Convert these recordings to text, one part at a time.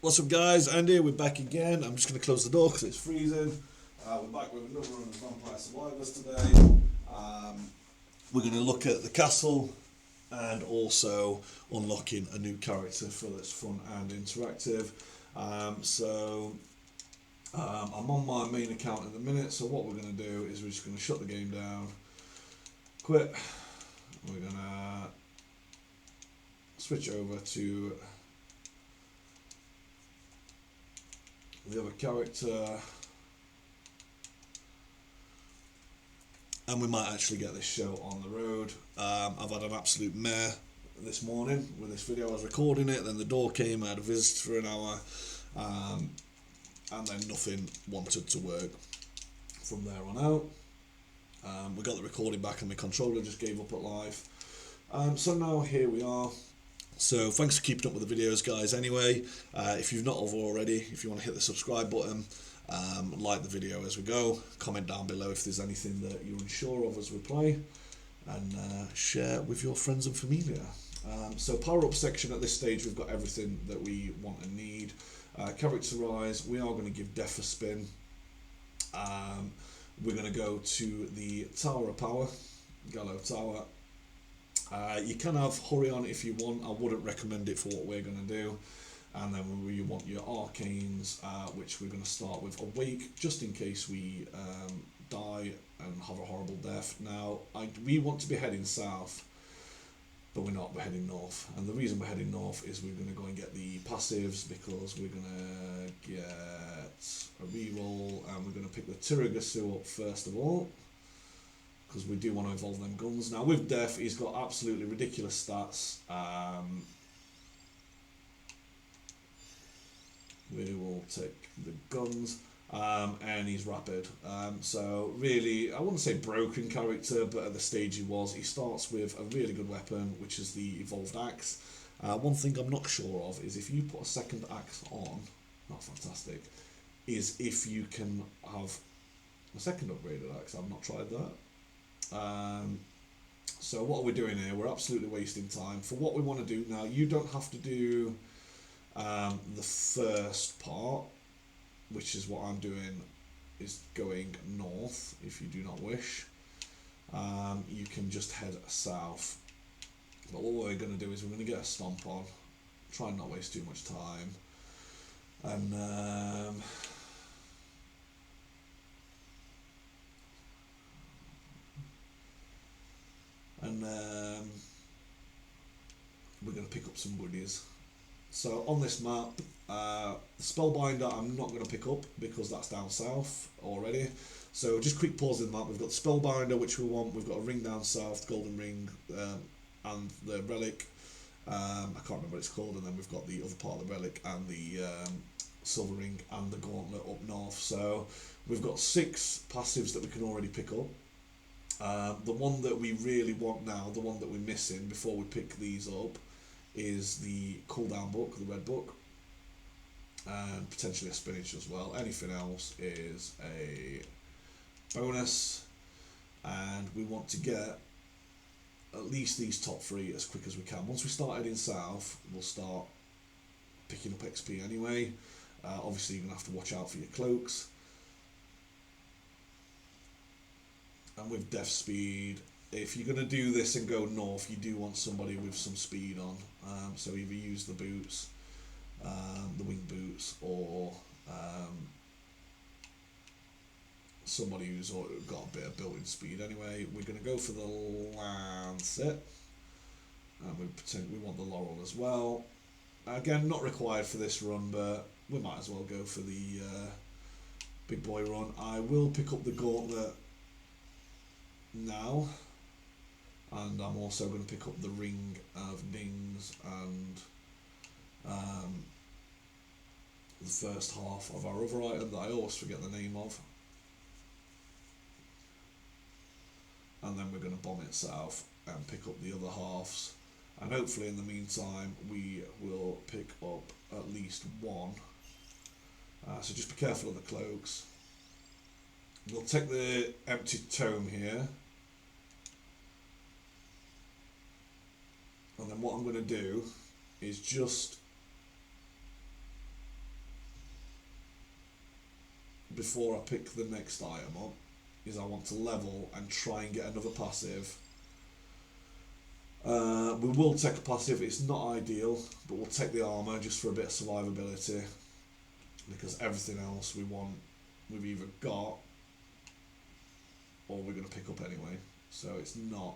What's up guys, Andy, we're back again. I'm just going to close the door because it's freezing. We're back with another run of Vampire Survivors today. We're going to look at the castle and also unlocking a new character for that's fun and interactive. I'm on my main account in the minute, so what we're going to do is we're just going to shut the game down, quit. We're going to switch over to the other character, and we might actually get this show on the road. I've had an absolute mare this morning with this video. I was recording it, then the door came, I had a visit for an hour, and then nothing wanted to work from there on out. We got the recording back and my controller just gave up at life. So now here we are. So thanks for keeping up with the videos guys anyway. If you've not already, if you want to hit the subscribe button, like the video as we go, comment down below if there's anything that you're unsure of as we play, and share with your friends and familia. So power up section, at this stage we've got everything that we want and need. Characterize, we are going to give Death a spin. We're going to go to the Tower of Power, Gallo Tower. You can have hurry on if you want. I wouldn't recommend it for what we're going to do. And then you want your arcanes, which we're going to start with Awake, just in case we die and have a horrible death. Now, we want to be heading south, but we're not, we're heading north. And the reason we're heading north is we're going to go and get the passives, because we're going to get a reroll, and we're going to pick the Tiragasu up first of all, because we do want to evolve them guns. Now with Death, he's got absolutely ridiculous stats. We will take the guns, and he's rapid. So really, I wouldn't say broken character, but at the stage he starts with a really good weapon, which is the evolved axe. One thing I'm not sure of is if you put a second axe on, not fantastic, is if you can have a second upgraded axe. I've not tried that. So what are we doing here? We're absolutely wasting time. For what we want to do now, you don't have to do the first part, which is what I'm doing, is going north if you do not wish. You can just head south. But what we're going to do is we're going to get a stomp on, try and not waste too much time. And we're going to pick up some goodies. So on this map, Spellbinder I'm not going to pick up because that's down south already. So just quick pause in the map. We've got Spellbinder, which we want. We've got a ring down south, Golden Ring, and the Relic. I can't remember what it's called. And then we've got the other part of the Relic and the Silver Ring and the Gauntlet up north. So we've got 6 passives that we can already pick up. The one that we really want now, the one that we're missing before we pick these up, is the cooldown book, the red book, and potentially a spinach as well. Anything else is a bonus, and we want to get at least these top 3 as quick as we can. Once we start heading south, we'll start picking up XP anyway. Obviously you're going to have to watch out for your cloaks. And with Death Speed, if you're going to do this and go north, you do want somebody with some speed on. So either use the boots, the wing boots, or somebody who's got a bit of building speed. Anyway, we're going to go for the Lancet, and we want the Laurel as well. Again, not required for this run, but we might as well go for the big boy run. I will pick up the Gauntlet now, and I'm also going to pick up the Ring of Dings and the first half of our other item that I always forget the name of, and then we're going to bomb it south and pick up the other halves, and hopefully in the meantime we will pick up at least one. So just be careful of the cloaks. We'll take the empty tome here, and then what I'm going to do is just before I pick the next item up is I want to level and try and get another passive. We will take a passive, it's not ideal, but we'll take the armour just for a bit of survivability, because everything else we've either got or we're going to pick up anyway, so it's not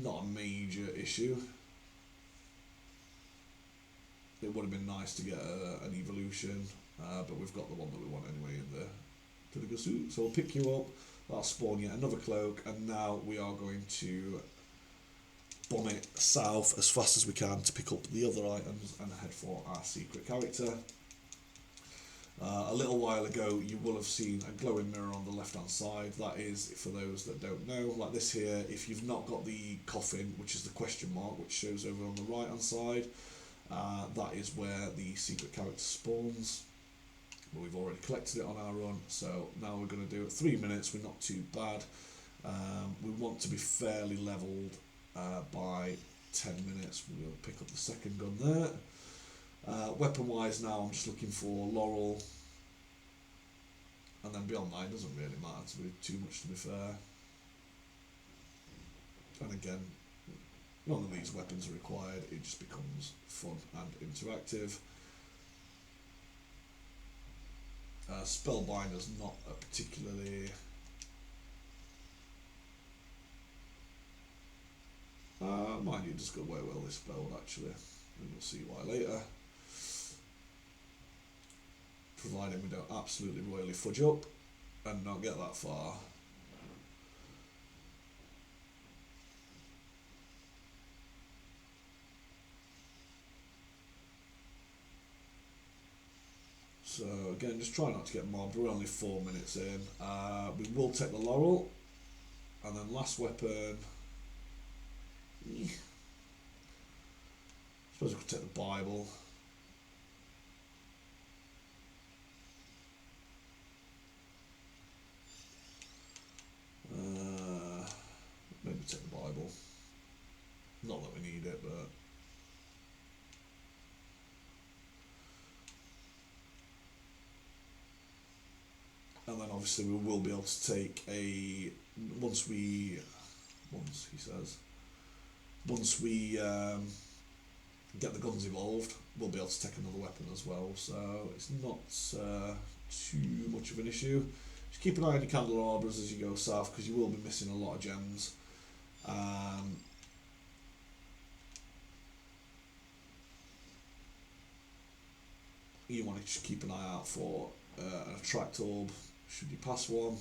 a major issue. It would have been nice to get an evolution, but we've got the one that we want anyway in the Tudigasu. So we'll pick you up, that'll spawn yet another cloak, and now we are going to bomb it south as fast as we can to pick up the other items and head for our secret character. A little while ago you will have seen a glowing mirror on the left hand side. That is, for those that don't know, like this here, if you've not got the coffin, which is the question mark, which shows over on the right hand side, that is where the secret character spawns. But we've already collected it on our run, so now we're going to do it 3 minutes. We're not too bad. We want to be fairly levelled by 10 minutes. We'll pick up the second gun there. Weapon wise now I'm just looking for Laurel, and then beyond that it doesn't really matter to be too much, to be fair. And again, none of these weapons are required, it just becomes fun and interactive. Spellbinder's not a particularly mind you, it does go way well this spell actually, and you'll see why later. Providing we don't absolutely royally fudge up and not get that far. So again, just try not to get mobbed. We're only 4 minutes in. We will take the Laurel, and then last weapon. I suppose we could take the Bible. Maybe take the Bible. Not that we need it, but and then obviously we will be able to take a once we get the guns evolved, we'll be able to take another weapon as well. So it's not too much of an issue. Just keep an eye on your candelabras as you go south, because you will be missing a lot of gems. You want to just keep an eye out for an attract orb should you pass one.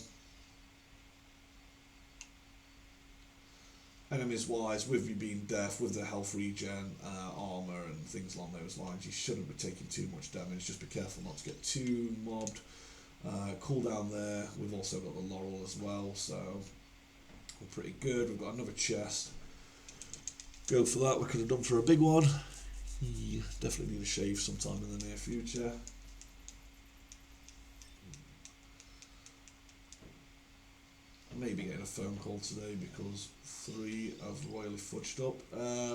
Enemies wise, with you being deaf, with the health regen, armour and things along those lines, you shouldn't be taking too much damage. Just be careful not to get too mobbed. Cooldown there, we've also got the Laurel as well, so we're pretty good. We've got another chest. Go for that, we could have done for a big one. Definitely need a shave sometime in the near future. I may be getting a phone call today because 3 have royally fudged up.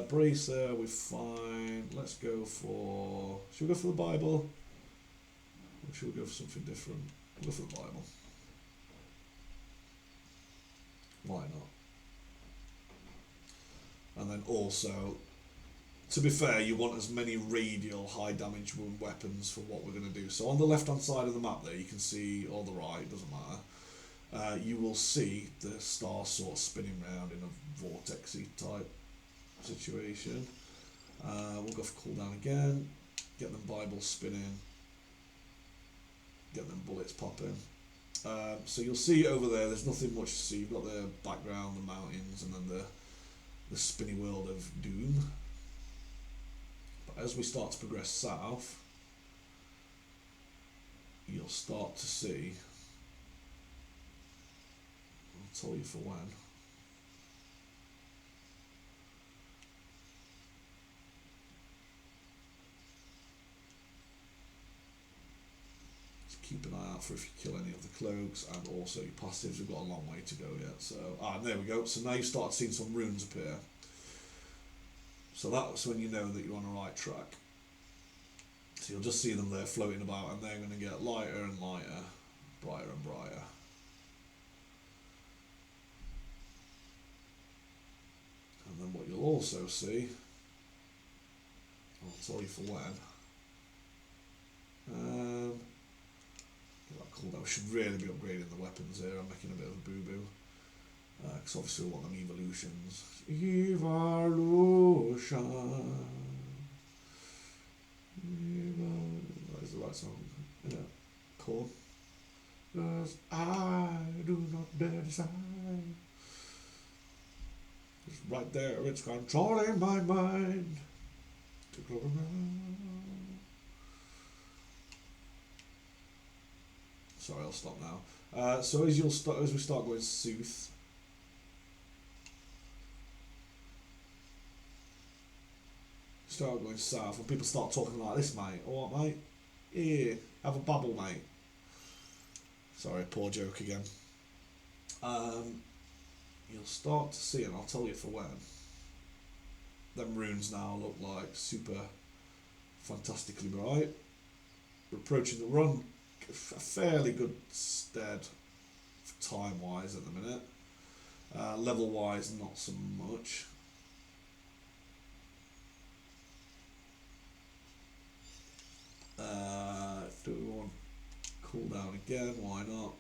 Bracer, we're fine. Let's go for... Should we go for the Bible? Or should we go for something different? We'll go for the Bible. Why not? And then also, to be fair, you want as many radial high damage wound weapons for what we're going to do. So on the left hand side of the map there, you can see, or the right, doesn't matter, you will see the star sort of spinning around in a vortexy type situation. We'll go for cooldown again, get them Bibles spinning, get them bullets popping. So you'll see over there, there's nothing much to see. You've got the background, the mountains, and then the spinny world of Doom. But as we start to progress south, you'll start to see, I'll tell you for when, keep an eye out for if you kill any of the cloaks, and also your passives. We've got a long way to go yet. So, there we go. So now you start seeing some runes appear. So that's when you know that you're on the right track. So So you'll just see them there floating about, and they're going to get lighter and lighter, brighter and brighter. And then what you'll also see, I'll tell you for when. That cooldown. We should really be upgrading the weapons here. I'm making a bit of a boo-boo. Because obviously we want them evolutions. Evolution. That is the right song. Yeah. Cool. Because I do not dare decide. It's right there. It's controlling my mind. Sorry, I'll stop now. So as we start going south, start going south, when people start talking like this, mate. Alright, mate? Yeah, have a bubble, mate. Sorry, poor joke again. You'll start to see, and I'll tell you for when, them runes now look like super fantastically bright. We're on a fairly good stead time wise at the minute. Level wise, not so much. Do we want cooldown again? Why not?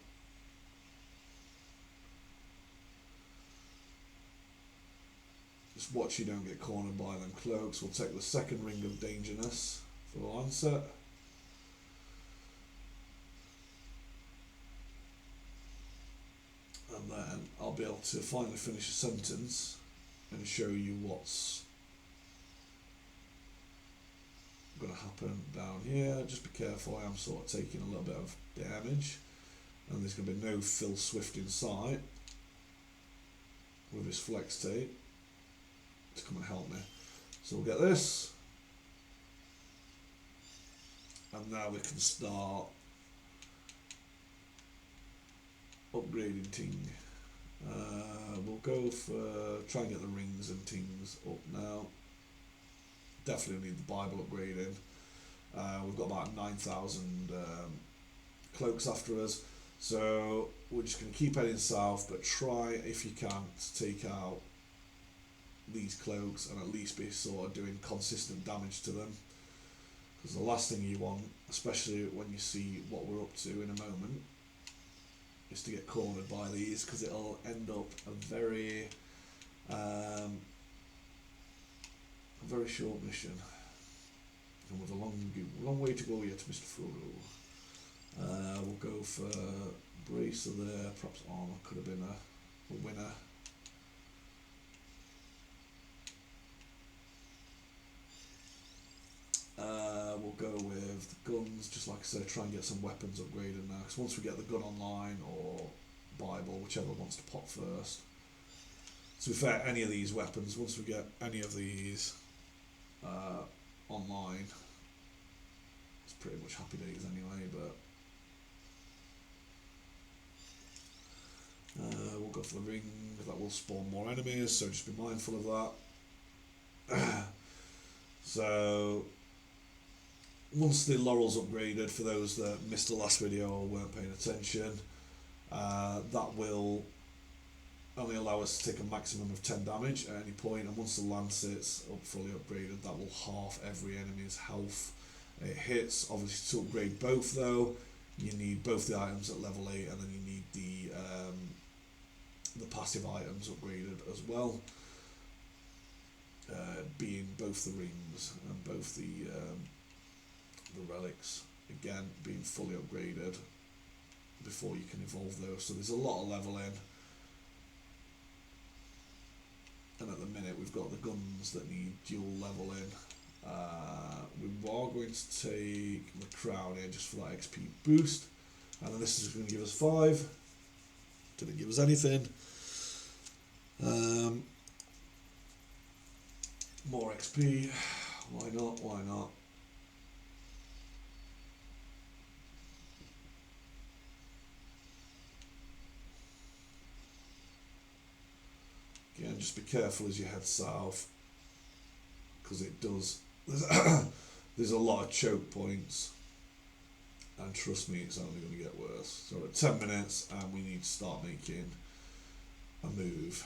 Just watch you don't get cornered by them cloaks. We'll take the second ring of dangerousness for the Lancet. And then I'll be able to finally finish a sentence and show you what's going to happen down here. Just be careful, I am sort of taking a little bit of damage, and there's going to be no Phil Swift in sight with his flex tape to come and help me. So we'll get this, and now we can start upgrading ting. We'll go for try and get the rings and tings up now. Definitely need the Bible upgrading. We've got about 9,000 cloaks after us, so we're just going to keep heading south, but try if you can to take out these cloaks and at least be sort of doing consistent damage to them, because the last thing you want, especially when you see what we're up to in a moment, is to get cornered by these, because it'll end up a very short mission, and with a long way to go yet, Mr. Frodo. We'll go for bracer there. Perhaps armor could have been a winner. We'll go with the guns, just like I said, try and get some weapons upgraded now, because once we get the gun online, or Bible, whichever wants to pop first. To be fair, any of these weapons, once we get any of these online, it's pretty much happy days anyway, but we'll go for the ring. That will spawn more enemies, so just be mindful of that. So once the laurel's upgraded, for those that missed the last video or weren't paying attention, that will only allow us to take a maximum of 10 damage at any point, and once the lancet's fully upgraded, that will half every enemy's health it hits. Obviously, to upgrade both though, you need both the items at level 8, and then you need the passive items upgraded as well, being both the rings and both the relics, again being fully upgraded before you can evolve those. So there's a lot of leveling, and at the minute we've got the guns that need dual leveling. We are going to take the crown here just for that XP boost, and then this is going to give us 5. Didn't give us anything. More XP, why not, why not? Again, just be careful as you head south, because it does, there's a lot of choke points, and trust me, it's only going to get worse. So we're at 10 minutes and we need to start making a move.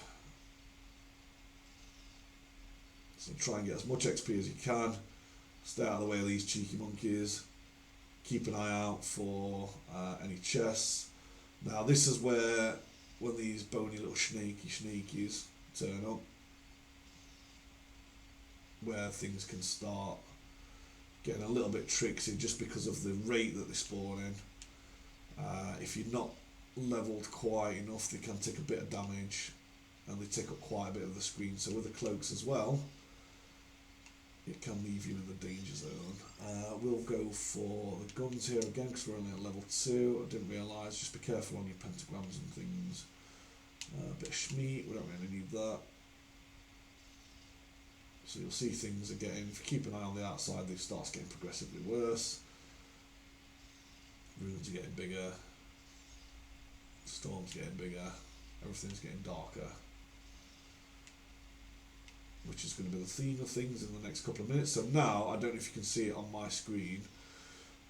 So try and get as much XP as you can, stay out of the way of these cheeky monkeys, keep an eye out for any chests. Now this is where, when these bony little snakies turn up, where things can start getting a little bit tricksy just because of the rate that they spawn in. If you're not leveled quite enough, they can take a bit of damage and they take up quite a bit of the screen. So with the cloaks as well, it can leave you in the danger zone. We'll go for the guns here again because we're only at level 2. I didn't realise, just be careful on your pentagrams and things. A bit of schmeat, we don't really need that. So you'll see things are getting, if you keep an eye on the outside, they start getting progressively worse. Runes are getting bigger, storms getting bigger, everything's getting darker, which is going to be the theme of things in the next couple of minutes. So now, I don't know if you can see it on my screen,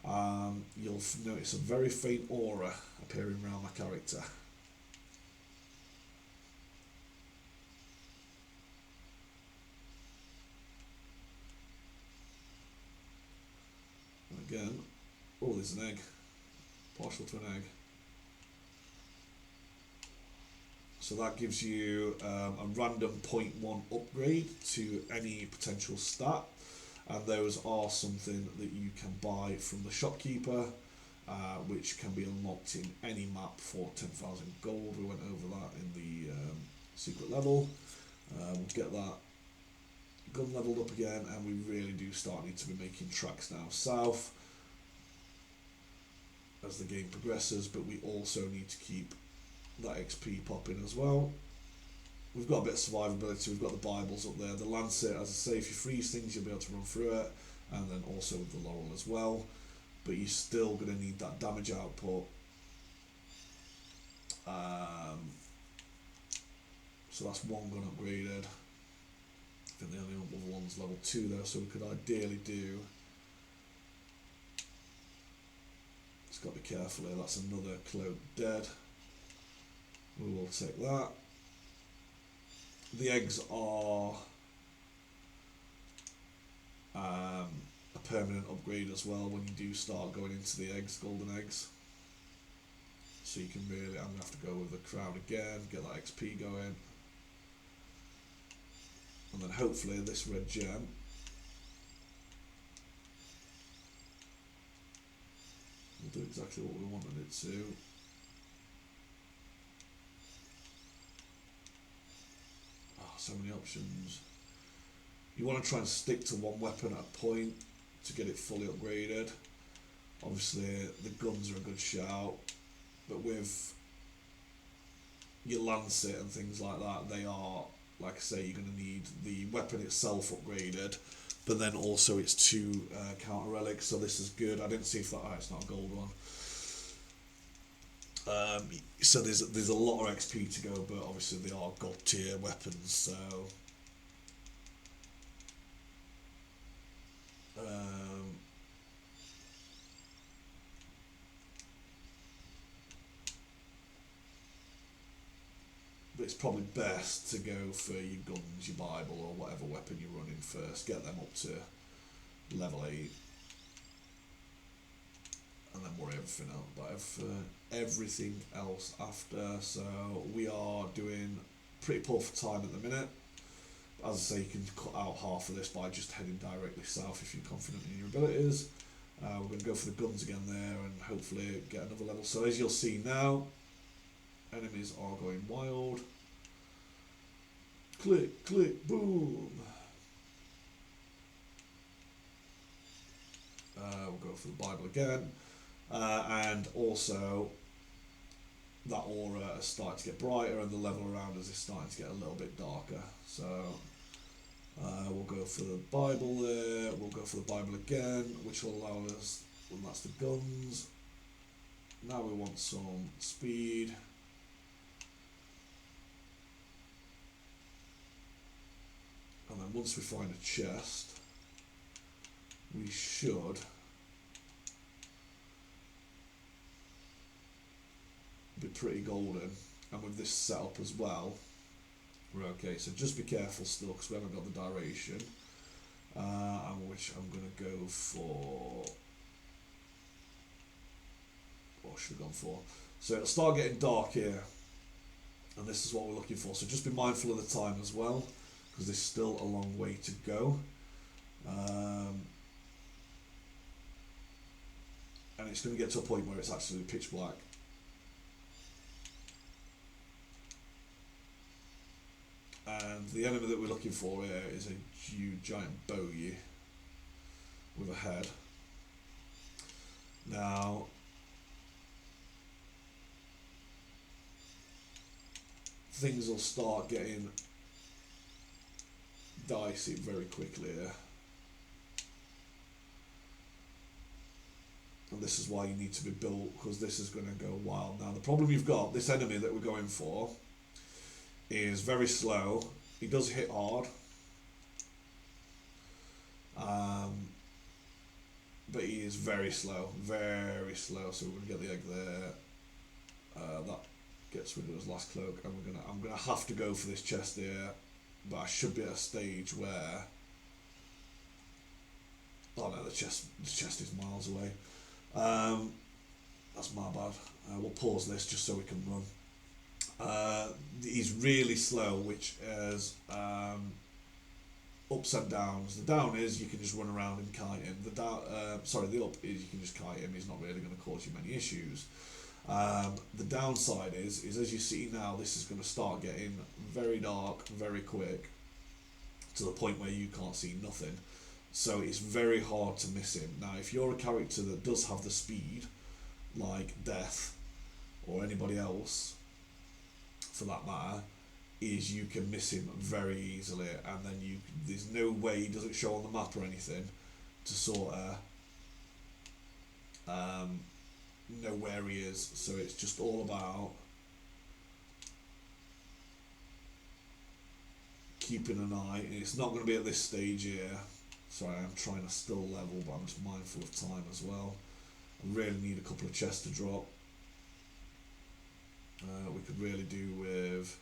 you'll notice a very faint aura appearing around my character. Again, oh, there's an egg, partial to an egg. So that gives you a random 0.1 upgrade to any potential stat, and those are something that you can buy from the shopkeeper, which can be unlocked in any map for 10,000 gold. We went over that in the secret level. We'll get that gun leveled up again, and we really do start need to be making tracks now south as the game progresses, but we also need to keep that XP popping as well. We've got a bit of survivability, we've got the Bibles up there, the Lancet, as I say, if you freeze things you'll be able to run through it, and then also with the Laurel as well, but you're still going to need that damage output. So that's one gun upgraded. I think the only other one's level 2 though, so we could ideally do, just got to be careful here, that's another cloak dead. We will take that. The eggs are a permanent upgrade as well when you do start going into the eggs, golden eggs. So you can really, I'm going to have to go with the crowd again, get that XP going. And then hopefully this red gem will do exactly what we wanted it to. So many options. You want to try and stick to one weapon at a point to get it fully upgraded. Obviously the guns are a good shout, but with your Lancet and things like that, they are, like I say, you're going to need the weapon itself upgraded, but then also its 2 counter relics, so this is good. I didn't see if that, it's not a gold one. So there's a lot of XP to go, but obviously they are god tier weapons, so but it's probably best to go for your guns, your Bible, or whatever weapon you're running first, get them up to level 8. And then worry everything else about everything else after. So we are doing pretty poor for time at the minute. As I say, you can cut out half of this by just heading directly south if you're confident in your abilities. We're going to go for the guns again there and hopefully get another level. So as you'll see now, enemies are going wild. Click, click, boom. We'll go for the Bible again. And also that aura is starting to get brighter and the level around us is starting to get a little bit darker. So we'll go for the Bible there, we'll go for the Bible again, which will allow us, well, that's the guns. Now we want some speed. And then once we find a chest, we should be pretty golden, and with this setup as well, we're okay. So just be careful still, because we haven't got the duration, which I'm going to go for, what should have gone for? So it'll start getting dark here, and this is what we're looking for. So just be mindful of the time as well, because there's still a long way to go. And it's going to get to a point where it's actually pitch black. And the enemy that we're looking for here is a huge giant bogey with a head. Now, things will start getting dicey very quickly here. And this is why you need to be built, because this is going to go wild. Now, the problem you've got, this enemy that we're going for, is very slow. He does hit hard. But he is very slow. Very slow. So we're going to get the egg there. That gets rid of his last cloak. And I'm gonna have to go for this chest here. But I should be at a stage where... Oh no, the chest is miles away. That's my bad. We'll pause this just so we can run. He's really slow, which is ups and downs. The down is you can just run around and kite him. The up is you can just kite him. He's not really going to cause you many issues. The downside is as you see now, this is going to start getting very dark very quick, to the point where you can't see nothing. So it's very hard to miss him. Now, if you're a character that does have the speed, like Death, or anybody else, for that matter, is you can miss him very easily, and then there's no way he doesn't show on the map or anything to sort of know where he is. So it's just all about keeping an eye, and it's not going to be at this stage here. Sorry, I'm trying to still level, but I'm just mindful of time as well. I really need a couple of chests to drop. We could really do with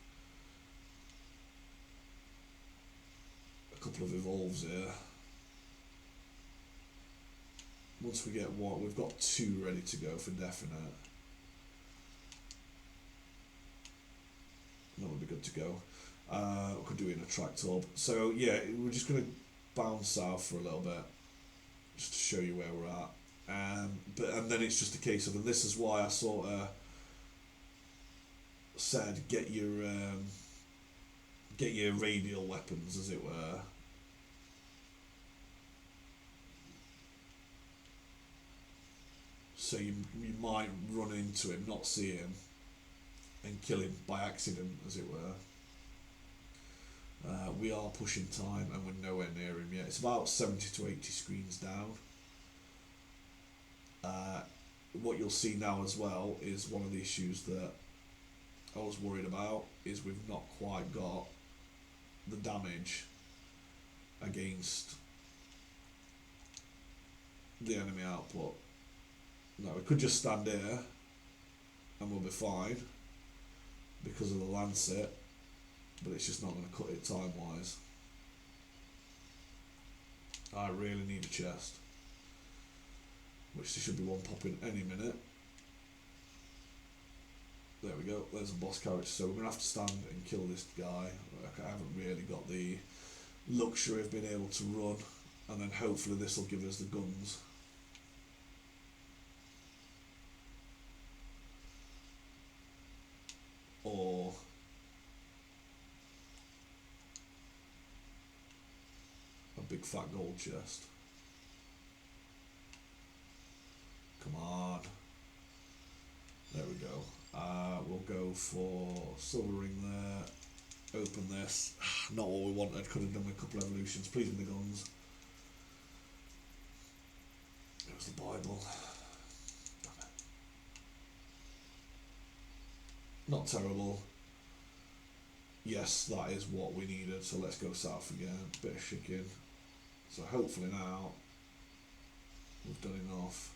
a couple of evolves here. Once we get one, we've got 2 ready to go for definite. That would be good to go. We could do it in a track top. So yeah, we're just going to bounce south for a little bit, just to show you where we're at. And then it's just a case of, and this is why I sort of said get your radial weapons, as it were. So you might run into him, not see him, and kill him by accident, as it were. We are pushing time, and we're nowhere near him yet. It's about 70 to 80 screens down. What you'll see now as well is one of the issues that I was worried about, is we've not quite got the damage against the enemy output. No, we could just stand here and we'll be fine because of the Lancet, but it's just not going to cut it time wise. I really need a chest, which there should be one popping any minute. There we go, there's a boss character. So we're going to have to stand and kill this guy. I haven't really got the luxury of being able to run, and then hopefully this will give us the guns. Or a big fat gold chest. Come on. There we go. We'll go for silver ring there. Open this. Not what we wanted. Could have done with a couple of evolutions. Please with the guns. It was the Bible. Not terrible. Yes, that is what we needed. So let's go south again. Bit of chicken. So hopefully now we've done enough.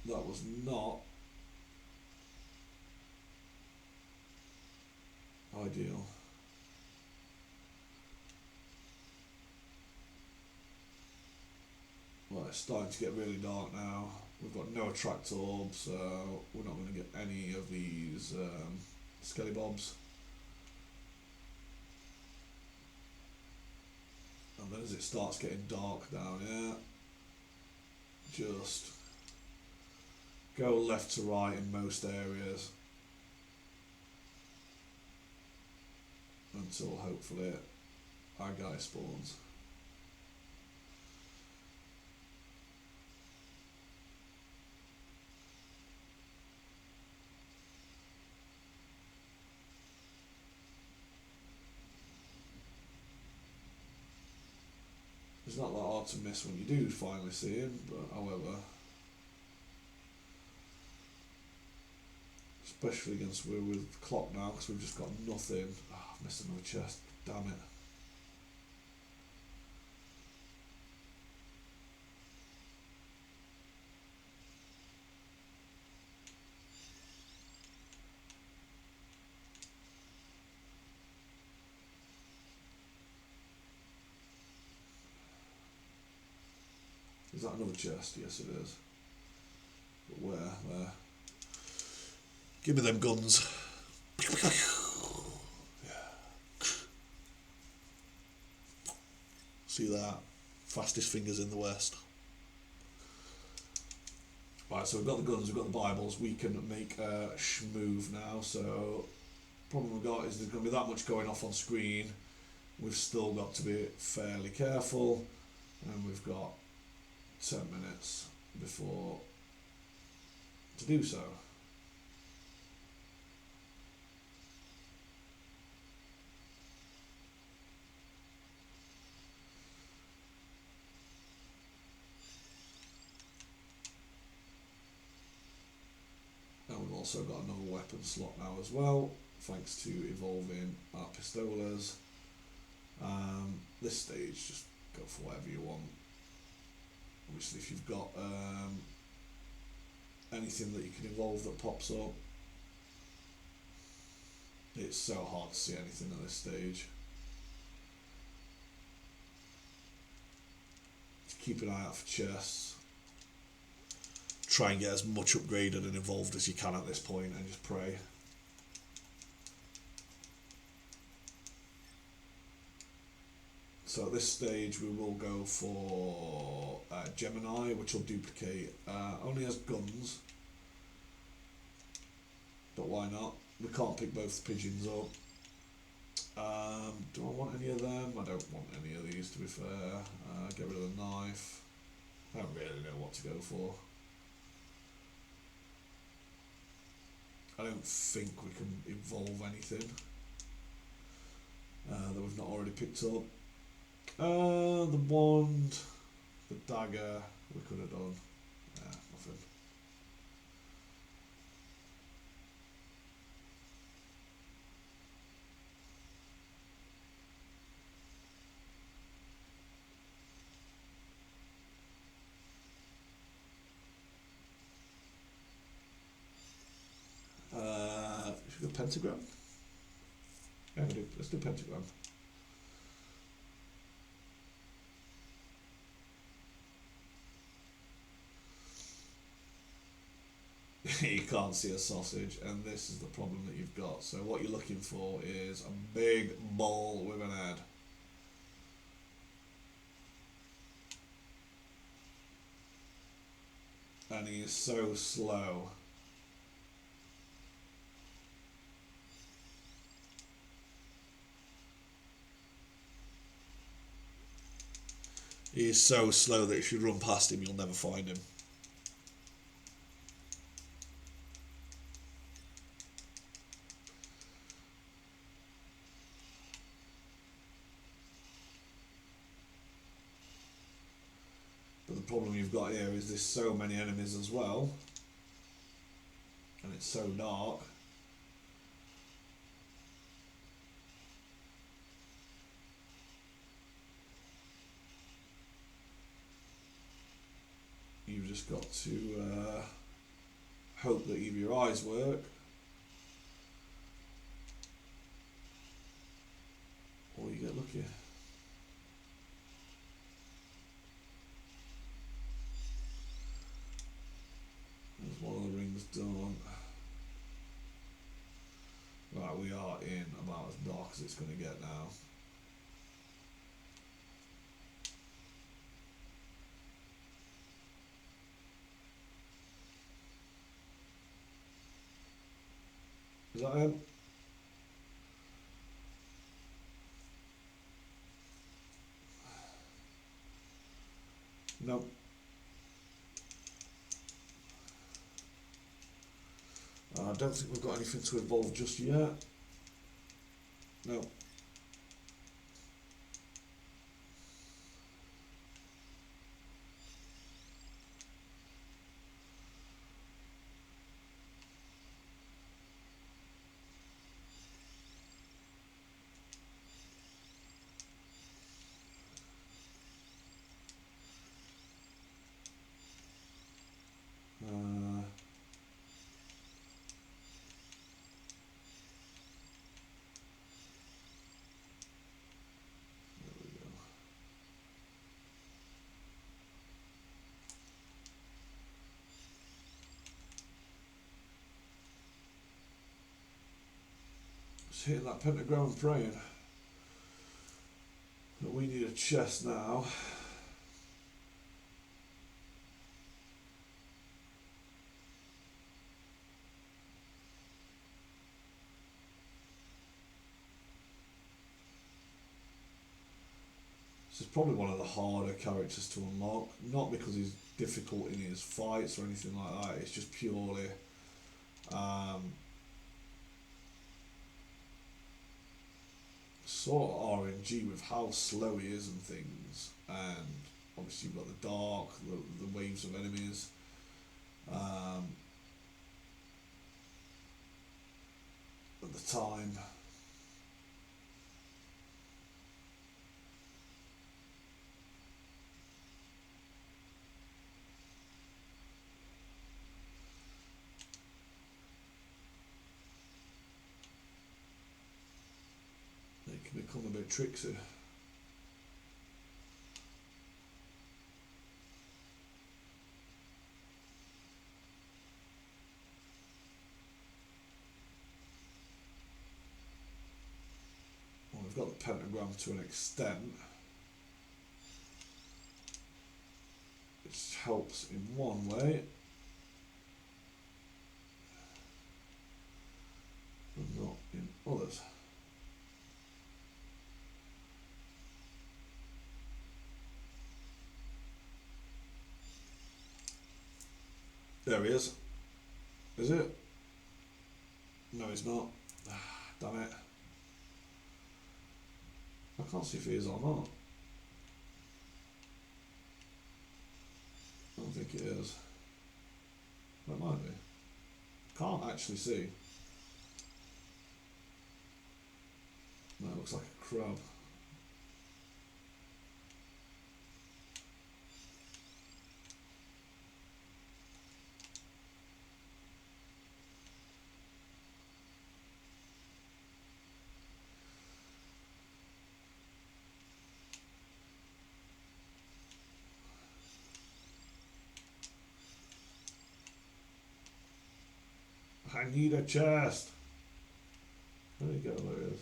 That was not ideal. Well, it's starting to get really dark now. We've got no attract orbs, so we're not going to get any of these skellybobs. And then as it starts getting dark down here, just go left to right in most areas until hopefully our guy spawns. It's not that hard to miss when you do finally see him, but however, especially against we're with clock now because we've just got nothing. Oh, I've missed another chest. Damn it. Is that another chest? Yes, it is. But where? There. Give me them guns. See that? Fastest fingers in the West. Right, so we've got the guns, we've got the Bibles, we can make a schmove now. So, problem we've got is there's going to be that much going off on screen. We've still got to be fairly careful, and we've got 10 minutes before to do so. And we've also got another weapon slot now as well, thanks to evolving our pistolas. This stage, just go for whatever you want. Obviously, if you've got anything that you can evolve that pops up, it's so hard to see anything at this stage. Just keep an eye out for chests. Try and get as much upgraded and evolved as you can at this point, and just pray. So at this stage we will go for Gemini, which will duplicate, only has guns, but why not? We can't pick both the pigeons up. Do I want any of them? I don't want any of these, to be fair. Get rid of the knife. I don't really know what to go for. I don't think we can evolve anything that we've not already picked up. The wand, the dagger, we could have done. Nothing. Should we go pentagram? Yeah, let's do pentagram. You can't see a sausage, and this is the problem that you've got. So what you're looking for is a big ball with an head. And he is so slow. He is so slow that if you run past him, you'll never find him. But the problem you've you've got here is there's so many enemies as well, and it's so dark. You've just got to hope that either your eyes work or you get lucky. There's one of the rings done. Right, we are in about as dark as it's going to get now. Is that him? No. I don't think we've got anything to evolve just yet. No. There we go. Just hitting that pentagram and praying. But we need a chest now. This is probably one of the harder characters to unlock, not because he's difficult in his fights or anything like that, it's just purely sort of RNG with how slow he is and things, and obviously you've got the dark, the waves of enemies. At the time, it can become a bit tricksy. Well, we've got the pentagram to an extent, which helps in one way, but not in others. There he is. Is it? No, he's not. Damn it. I can't see if he is or not. I don't think it is. It might be. Can't actually see. No, it looks like a crab. I need a chest. There you go, there it is.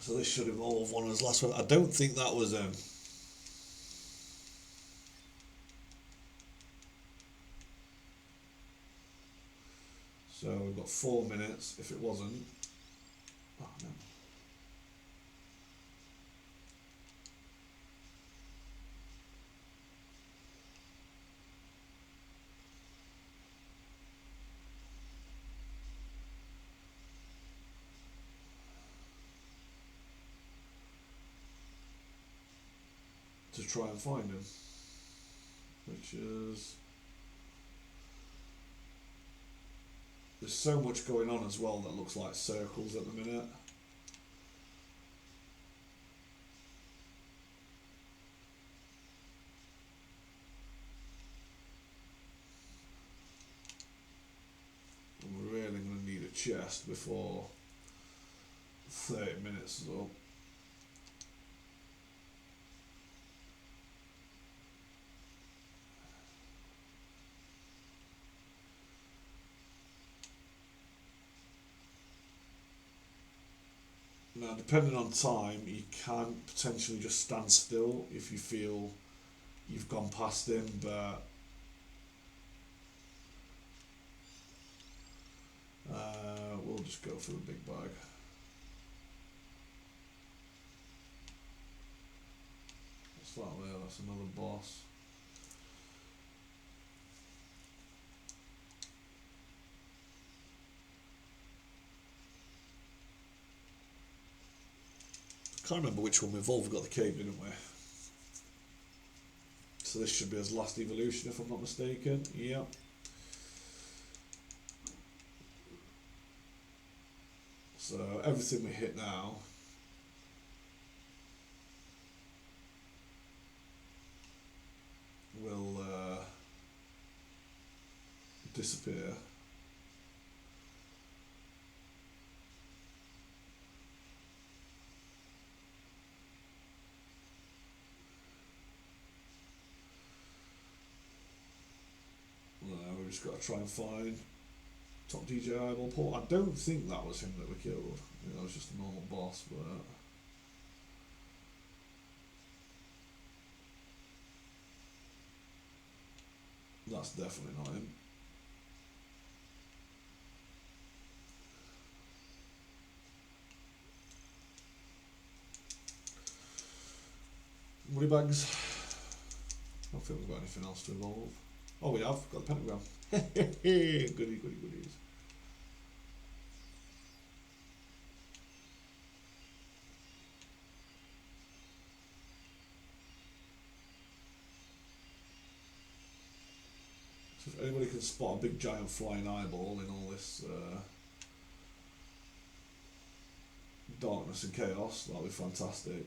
So this should evolve one of his last one. I don't think that was so we've got 4 minutes. If it wasn't, oh no. To try and find him, which is, there's so much going on as well that looks like circles at the minute. I'm really going to need a chest before 30 minutes is up. Now, depending on time, you can potentially just stand still if you feel you've gone past him, but we'll just go for the big bag. What's that there? That's another boss. Can't remember which one we've all got the cave, didn't we? So this should be his last evolution, if I'm not mistaken. Yep. So everything we hit now will disappear. We've just got to try and find top DJ Eyeball Port. I don't think that was him that we killed. I think that was just a normal boss, but that's definitely not him. Money bags. I don't think we've got anything else to evolve. Oh, we have got the pentagram. Goody, goody, goodies. So if anybody can spot a big giant flying eyeball in all this darkness and chaos, that'll be fantastic.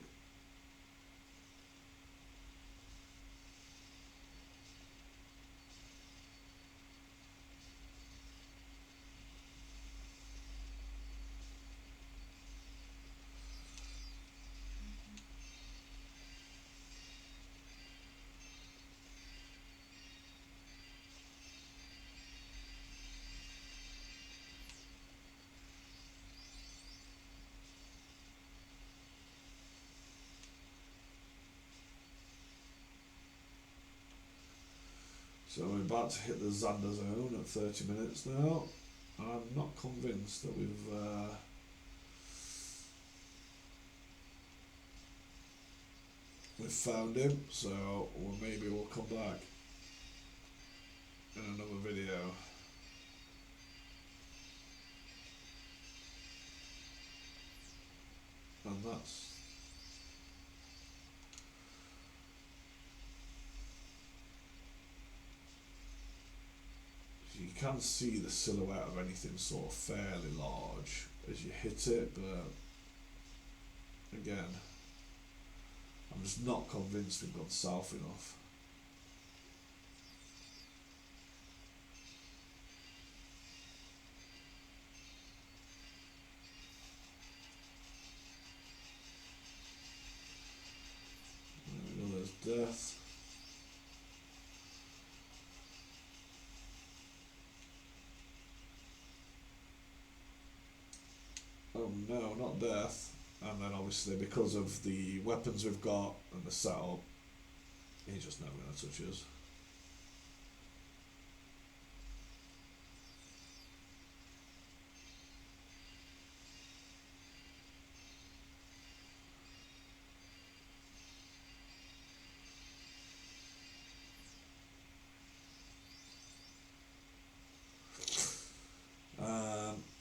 So we're about to hit the Xander zone at 30 minutes now. I'm not convinced that we've found him, so maybe we'll come back in another video. And that's you can see the silhouette of anything sort of fairly large as you hit it, but again, I'm just not convinced we've gone south enough. There we go, there's death. Oh no, not death. And then obviously because of the weapons we've got and the setup, he's just never going to touch us.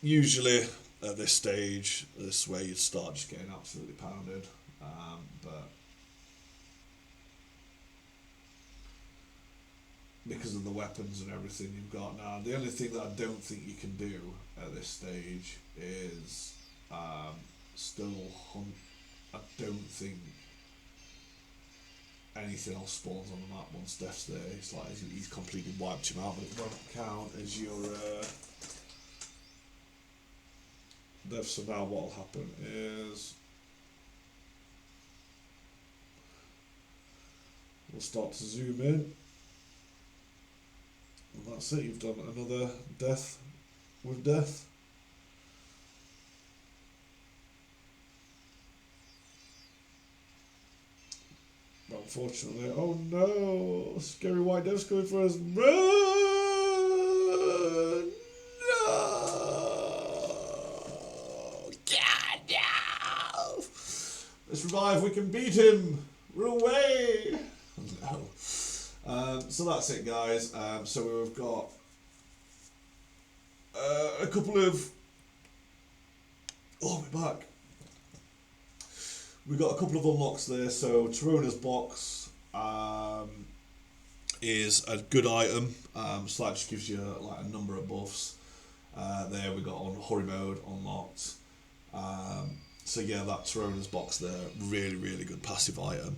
Usually at this stage, this is where you'd start just getting absolutely pounded, but because of the weapons and everything you've got now. The only thing that I don't think you can do at this stage is still hunt. I don't think anything else spawns on the map once Death's there. It's like he's completely wiped him out, but it won't count as your Death. So now what will happen is we'll start to zoom in. And that's it, you've done another death with Death. But unfortunately, oh no! Scary White Death's coming for us. Run! No! God, no! Let's revive, we can beat him! Run away! No. So that's it, guys. So we've got a couple of... Oh, we're back. We've got a couple of unlocks there. So Tarona's box is a good item. So that just gives you like a number of buffs. There we got on hurry mode unlocked. So yeah, that Tarona's box there, really good passive item.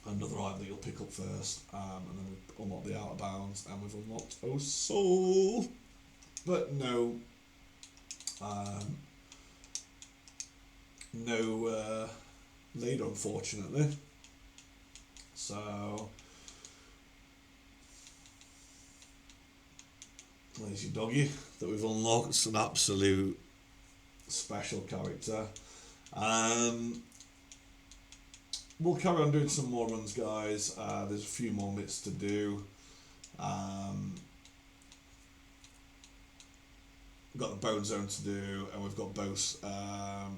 Another item that you'll pick up first, and then we've unlocked the Out of Bounds, and we've unlocked Oh Soul, but no Leda, unfortunately. So there's your doggy that we've unlocked. It's an absolute special character. We'll carry on doing some more runs, guys. There's a few more bits to do. We've got the Bone Zone to do, and we've got both the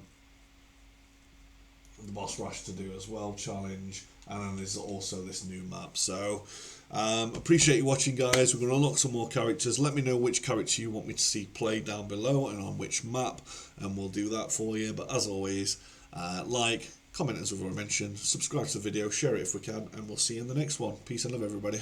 Boss Rush to do as well, challenge, and then there's also this new map. So appreciate you watching, guys. We're going to unlock some more characters. Let me know which character you want me to see played down below and on which map, and we'll do that for you. But as always, like, comment as we've already mentioned, subscribe to the video, share it if we can, and we'll see you in the next one. Peace and love, everybody.